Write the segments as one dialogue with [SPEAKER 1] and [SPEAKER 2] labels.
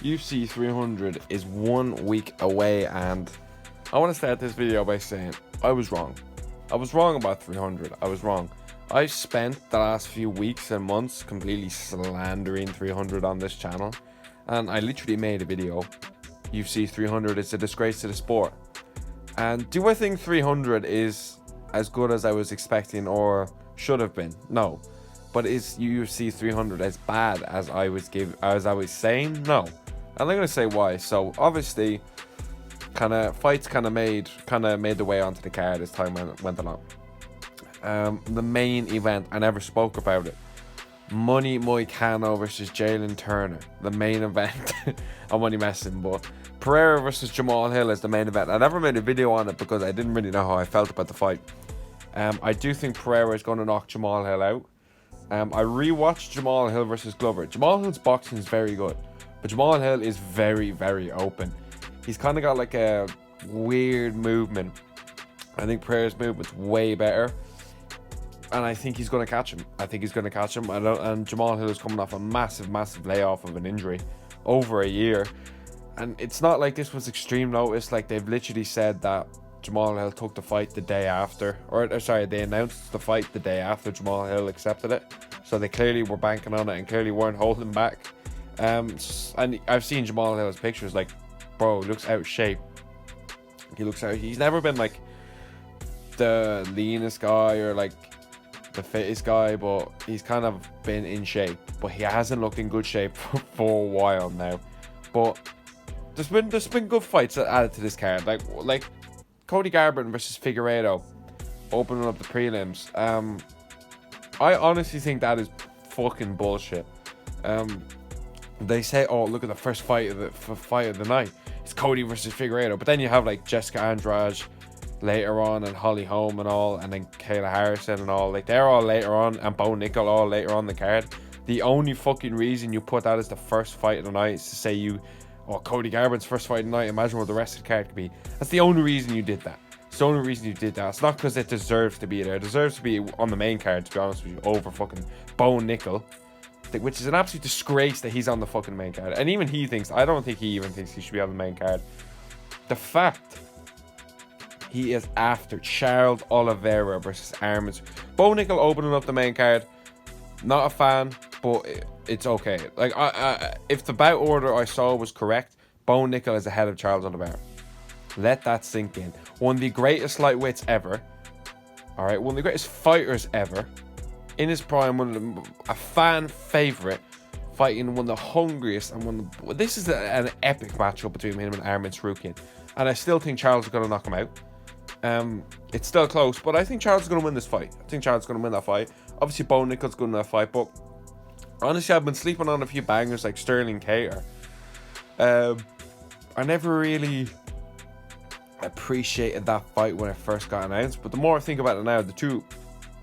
[SPEAKER 1] UFC 300 is 1 week away, and I want to start this video by saying I was wrong. I was wrong about 300. I was wrong. I spent the last few weeks and months completely slandering 300 on this channel, and I literally made a video. UFC 300 is a disgrace to the sport. And do I think 300 is as good as I was expecting or should have been? No. But is UFC 300 as bad as I was saying? No. And I'm gonna say why. So obviously, fights made the way onto the card as time went along. The main event, I never spoke about it. Money Moicano versus Jalen Turner, the main event. I'm only messing, but Pereira versus Jamal Hill is the main event. I never made a video on it because I didn't really know how I felt about the fight. I do think Pereira is going to knock Jamal Hill out. I rewatched Jamal Hill versus Glover. Jamal Hill's boxing is very good, but Jamal Hill is very, very open. He's kind of got like a weird movement. I think Pereira's movement's way better, and I think he's going to catch him. And Jamal Hill is coming off a massive, massive layoff of an injury over a year. And it's not like this was extreme notice. Like, they've literally said that Jamal Hill took the fight the day after. They announced the fight the day after Jamal Hill accepted it. So they clearly were banking on it and clearly weren't holding back. And I've seen Jamal Hill's pictures. Like, bro, looks out of shape. He's never been like the leanest guy or like the fittest guy, but he's kind of been in shape. But he hasn't looked in good shape for a while now. But there's been good fights added to this card. Like Cody Garbrandt versus Figueiredo opening up the prelims. I honestly think that is fucking bullshit. They say, oh, look at the first fight of the night. It's Cody versus Figueiredo. But then you have like Jessica Andrade later on, and Holly Holm and all, and then Kayla Harrison and all. Like, they're all later on, and Bo Nickel all later on the card. The only fucking reason you put that as the first fight of the night is to say Cody Garbrandt's first fight of the night, imagine what the rest of the card could be. That's the only reason you did that. It's the only reason you did that. It's not because it deserves to be there. It deserves to be on the main card, to be honest with you, over fucking Bo Nickel, which is an absolute disgrace that he's on the fucking main card. And even I don't think he even thinks he should be on the main card. The fact he is after Charles Oliveira versus Armins. Bo Nickel opening up the main card, not a fan, but it's okay. Like, if the bout order I saw was correct, Bo Nickel is ahead of Charles Oliveira. Let that sink in. One of the greatest lightweights ever. Alright, one of the greatest fighters ever. In his prime, a fan favourite, fighting one of the hungriest and this is an epic matchup between him and Armin Tsarukyan. And I still think Charles is going to knock him out. It's still close, but I think Charles is going to win this fight. I think Charles is going to win that fight. Obviously, Bo Nickel's good in that fight, but honestly, I've been sleeping on a few bangers like Sterling Cater. I never really appreciated that fight when it first got announced, but the more I think about it now,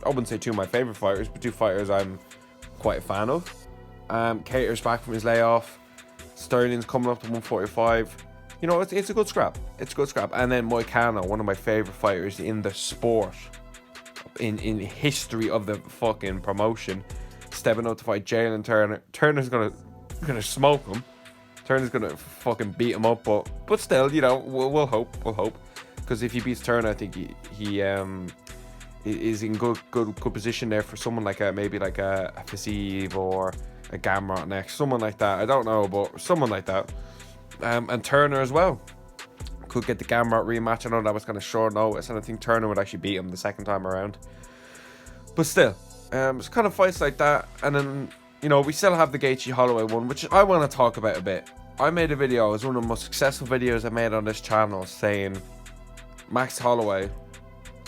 [SPEAKER 1] I wouldn't say two of my favourite fighters, but two fighters I'm quite a fan of. Cater's back from his layoff. Sterling's coming up to 145. You know, it's a good scrap. And then Moicano, one of my favourite fighters in the sport, in history of the fucking promotion, stepping up to fight Jalen Turner. Turner's gonna smoke him. Turner's gonna fucking beat him up, but still, you know, we'll hope. Because if he beats Turner, I think he is in good position there for someone like maybe like a Fiziev or a Gamrot next, someone like that. I don't know, but someone like that. And Turner as well could get the Gamrot rematch. I know that was kind of short notice, and I think Turner would actually beat him the second time around. But still, it's kind of fights like that. And then, you know, we still have the Gaethje Holloway one, which I want to talk about a bit. I made a video, it was one of the most successful videos I made on this channel, saying Max Holloway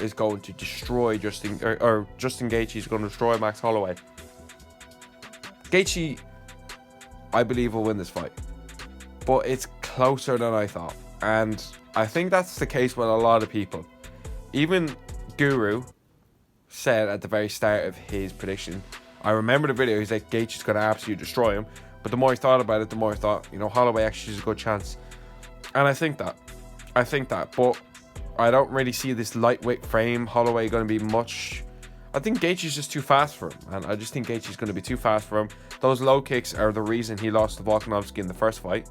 [SPEAKER 1] is going to destroy Justin Gaethje is going to destroy Max Holloway. Gaethje, I believe, will win this fight, but it's closer than I thought, and I think that's the case with a lot of people. Even Guru said at the very start of his prediction, I remember the video, he's like, Gaethje's going to absolutely destroy him, but the more I thought about it, the more I thought, you know, Holloway actually has a good chance. And I think that, but I don't really see this lightweight frame Holloway going to be much. I think Gaethje's just too fast for him, and I just think Gaethje's going to be too fast for him. Those low kicks are the reason he lost to Volkanovski in the first fight.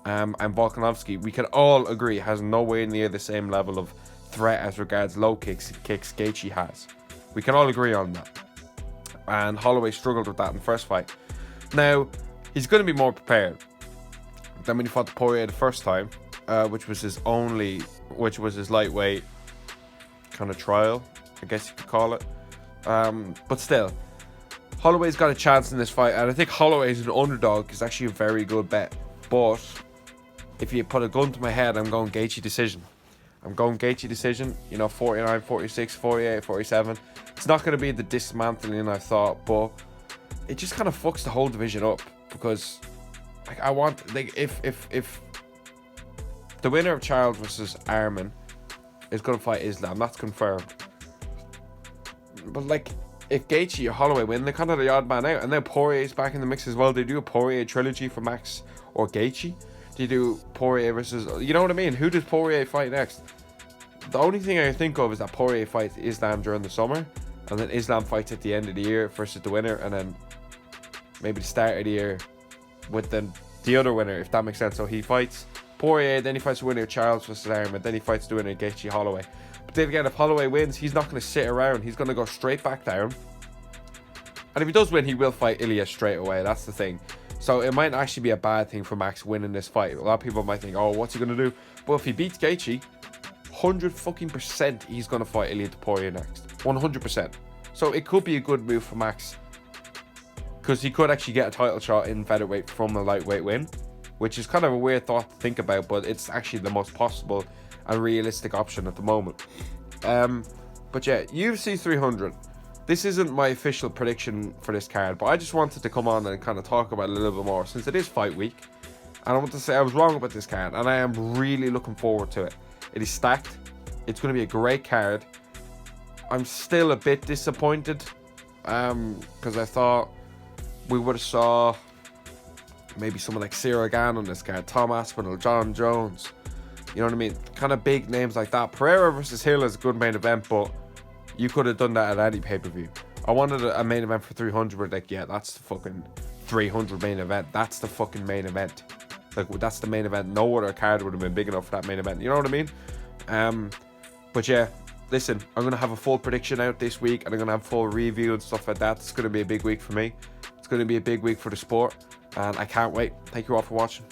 [SPEAKER 1] And Volkanovski, we can all agree, has nowhere near the same level of threat as regards low kicks Gaethje has. We can all agree on that. And Holloway struggled with that in the first fight. Now, he's going to be more prepared than when he fought Poirier the first time, which was his lightweight kind of trial, I guess you could call it. But still, Holloway's got a chance in this fight, and I think Holloway as an underdog is actually a very good bet. But if you put a gun to my head, I'm going Gaethje decision. I'm going Gaethje decision, 49, 46, 48, 47. It's not going to be the dismantling I thought, but it just kind of fucks the whole division up, because I want, if the winner of Charles versus Arman is going to fight Islam, that's confirmed. But if Gaethje or Holloway win, they're kind of the odd man out. And then Poirier's back in the mix as well. They do a Poirier trilogy for Max or Gaethje. They do Poirier versus, you know what I mean? Who does Poirier fight next? The only thing I can think of is that Poirier fights Islam during the summer, and then Islam fights at the end of the year versus the winner, and then maybe the start of the year with the other winner, if that makes sense. So he fights Poirier, then he fights the winner Charles versus Arman, then he fights the winner Gaethje Holloway. But then again, if Holloway wins, he's not going to sit around. He's going to go straight back down. And if he does win, he will fight Ilya straight away. That's the thing. So it might actually be a bad thing for Max winning this fight. A lot of people might think, oh, what's he going to do? But if he beats Gaethje, 100% he's going to fight Ilya Poirier next. 100%. So it could be a good move for Max, because he could actually get a title shot in featherweight from a lightweight win, which is kind of a weird thought to think about, but it's actually the most possible and realistic option at the moment. But yeah, UFC 300. This isn't my official prediction for this card, but I just wanted to come on and kind of talk about it a little bit more, since it is fight week. And I want to say I was wrong about this card, and I am really looking forward to it. It is stacked. It's going to be a great card. I'm still a bit disappointed, because I thought we would have saw maybe someone like Cyril Gane on this card, Tom Aspinall, John Jones. You know what I mean? Kind of big names like that. Pereira versus Hill is a good main event, but you could have done that at any pay-per-view. I wanted a main event for 300, but yeah, that's the fucking 300 main event. That's the fucking main event. That's the main event. No other card would have been big enough for that main event. You know what I mean? But yeah, listen, I'm going to have a full prediction out this week, and I'm going to have a full review and stuff like that. It's going to be a big week for me. It's going to be a big week for the sport, and I can't wait. Thank you all for watching.